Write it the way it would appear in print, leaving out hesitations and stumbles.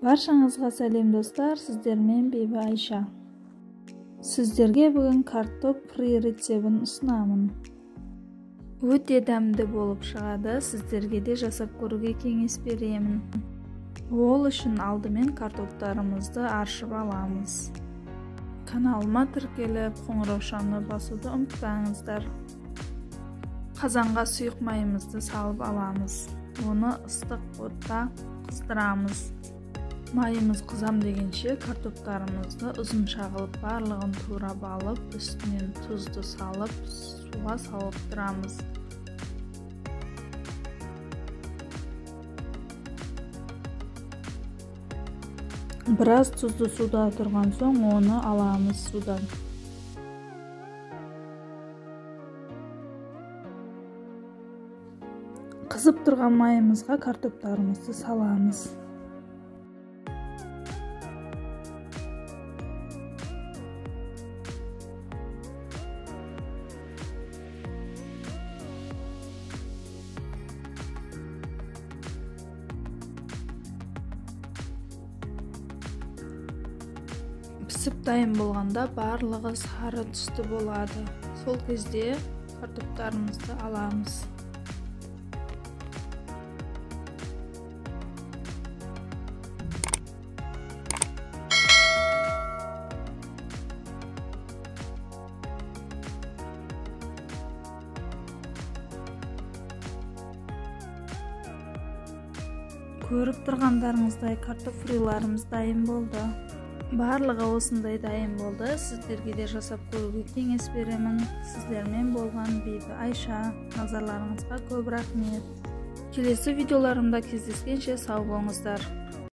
Баршаңызға сәлем достар, сіздермен Бибі Айша. Сіздерге бүгін картоп фри рецебін ұсынамын. Өте дәмді болып шығады, сіздерге де жасап көруге кеңес беремін. Ол үшін алдымен картоптарымызды аршып аламыз. Каналыма тіркеліп, қоңыраушаны басуды ұмытпаңыздар. Қазанға сұйық майымызды салып аламыз. Оны ыстық отта қыздырамыз. Майымыз қызам дегенше картоптарымызды ұзын шағылып барлығын турап алып, үстінен тұзды салып, суға салып тұрамыз. Біраз тұзды суда тұрған соң оны аламыз судан. Қызып тұрған майымызға картоптарымызды саламыз. Пісіп дайын болғанда барлығы сары түсті болады. Сол кезде картоптарымызды аламыз. Көріп тұрғандарыңыздай картоп фриларымыз дайын болды. Барлығы осындай дайын болды. Сіздерге де жасап көруге кеңес беремін. Сіздермен болған Бибі Айша. Назарларыңызға көп рахмет. Келесі видеоларымда кездескенше сау болыңыздар.